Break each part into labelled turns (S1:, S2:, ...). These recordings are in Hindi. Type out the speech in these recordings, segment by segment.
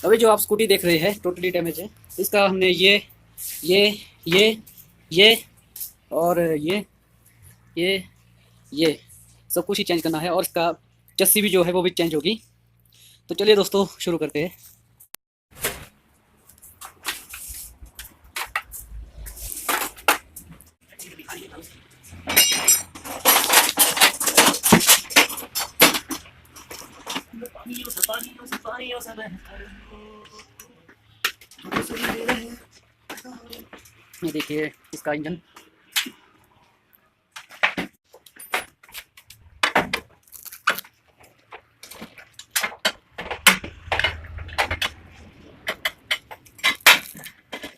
S1: अभी जो आप स्कूटी देख रहे हैं टोटली डैमेज है। इसका हमने ये ये ये और ये ये सब कुछ ही चेंज करना है और इसका चस्सी भी जो है वो भी चेंज होगी। तो चलिए दोस्तों शुरू करते हैं। ये देखिए इसका इंजन।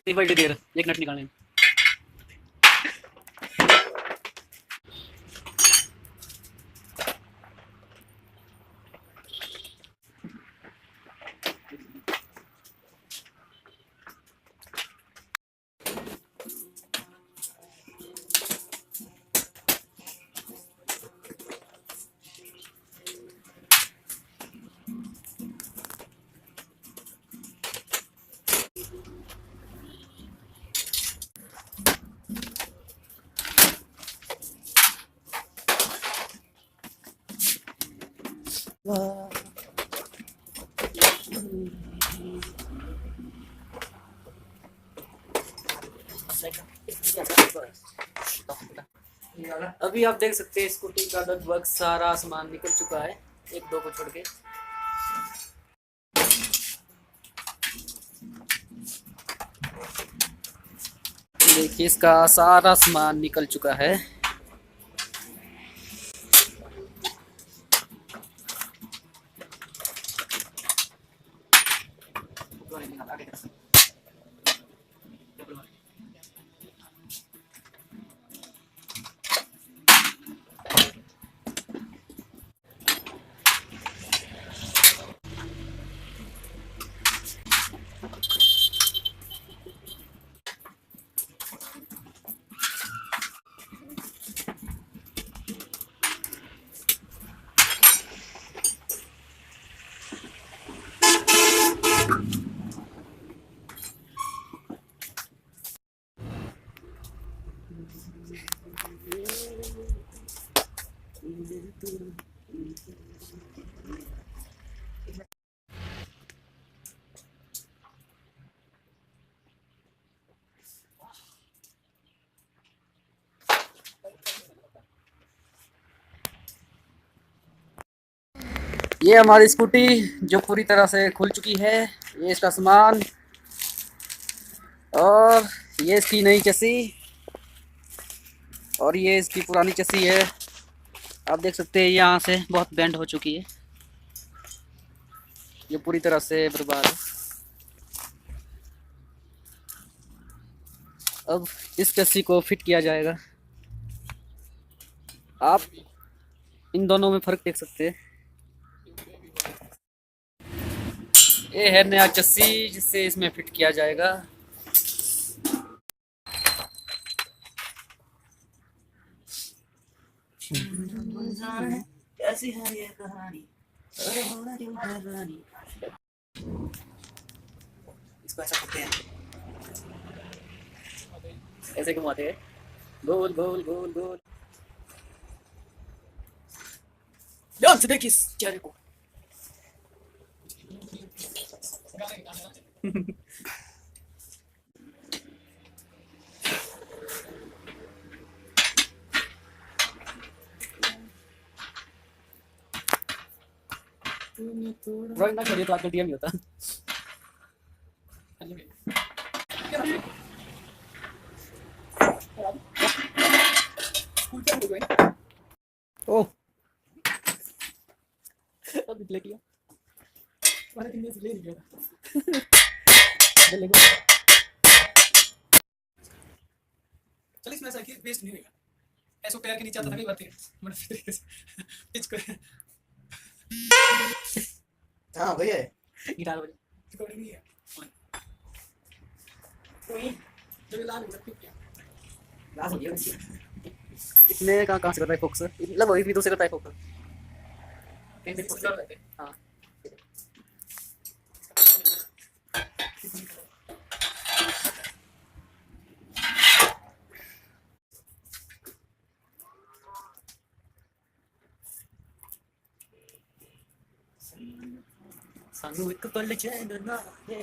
S1: बड़ी देर एक मिनट निकालने में। अभी आप देख सकते हैं स्कूटी का लगभग सारा सामान निकल चुका है, एक दो को छोड़ के। देखिए इसका सारा सामान निकल चुका है। ये हमारी स्कूटी जो पूरी तरह से खुल चुकी है। ये इसका सामान और ये इसकी नई चस्सी और ये इसकी पुरानी चस्सी है। आप देख सकते हैं यहाँ से बहुत बेंड हो चुकी है, ये पूरी तरह से बर्बाद है। अब इस चस्सी को फिट किया जाएगा। आप इन दोनों में फ़र्क देख सकते हैं। ये है नया चस्सी जिससे इसमें फिट किया जाएगा। कैसी है ये कहानी, इसको ऐसा करते हैं, ऐसे घुमाते हैं, गोल गोल गोल गोल। ध्यान से देखिए इस चेहरे को। ड्राइंग ना करिए तो आजकल टीएम नहीं होता। ओह अब प्ले किया वाला दिन से ले नहीं गया। चल इसमें ऐसा कि वेस्ट नहीं होगा। ऐसा पैर के नीचे आता था कई बार मतलब तरीके से पिच कर। हां भैया गिटार बजा रिकॉर्डिंग नहीं है कोई जो ला नहीं सकती क्या लास्ट हो गया। इसमें कहां से करता है फोकस, मतलब वही भी दूसरे करता है फोकस। कहीं भी फोकस कर लेते हैं। हां सानू एक पल चैन ना है।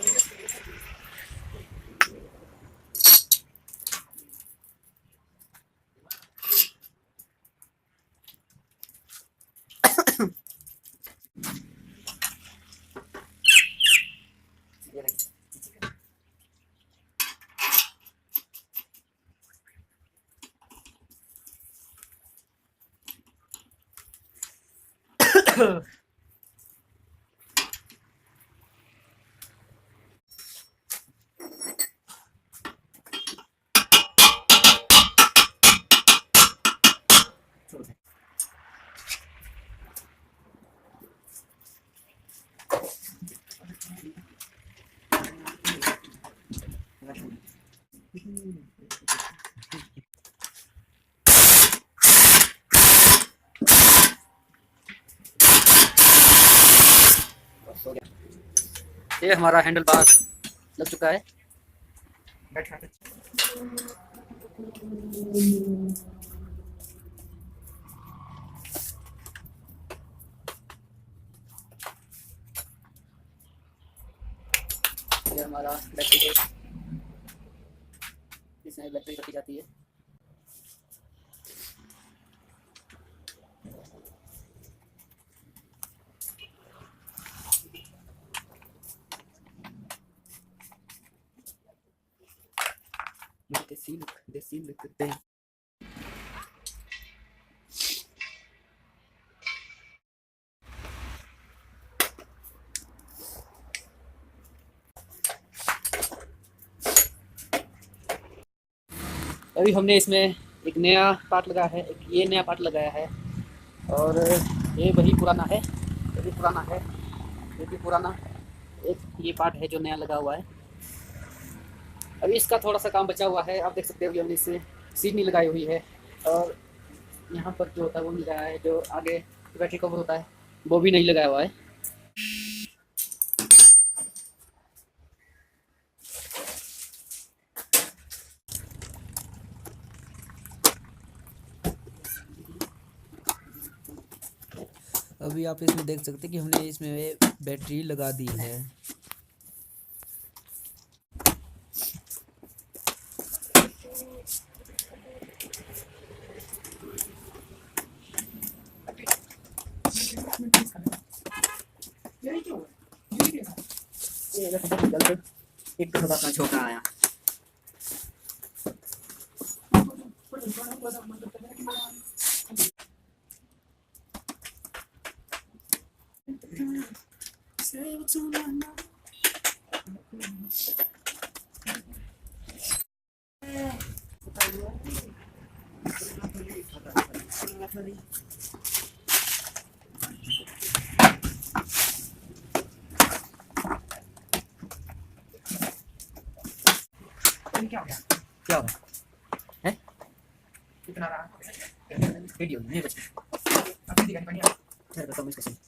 S1: ये हमारा हैंडल बार लग चुका है। ये हमारा बैटरी है, इसमें बैटरी रखी जाती है। देसी लुक करते हैं। अभी हमने इसमें एक नया पार्ट लगाया है, एक ये नया पार्ट लगाया है, और ये वही पुराना है, ये भी पुराना है, ये भी पुराना। एक ये पार्ट है जो नया लगा हुआ है। अभी इसका थोड़ा सा काम बचा हुआ है, आप देख सकते हो कि हमने इससे सीट नहीं लगाई हुई है, और यहाँ पर जो होता है वो नहीं लगाया है, जो आगे बैटरी कवर होता है वो भी नहीं लगाया हुआ है।
S2: अभी आप इसमें देख सकते हैं कि हमने इसमें बैटरी लगा दी है।
S1: एक तो थोड़ा सा छोटा आया। क्या हो गया? क्या हो रहा है? कितना रहा? वीडियो नहीं बच अपनी दिखानी पड़ी है। चल बताओ मुझे कैसे।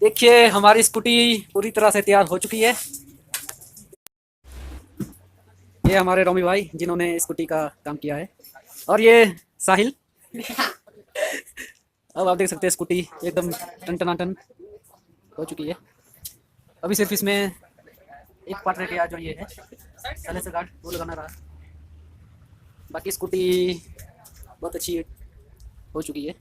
S1: देखिए हमारी स्कूटी पूरी तरह से तैयार हो चुकी है। ये हमारे रोमी भाई जिन्होंने स्कूटी का काम किया है, और ये साहिल। अब आप देख सकते हैं स्कूटी एकदम टन हो चुकी है। अभी सिर्फ इसमें एक पार्ट रह गया जो ये है साइलेंसर गार्ड, वो लगाना रहा। बाकी स्कूटी बहुत अच्छी हो चुकी है।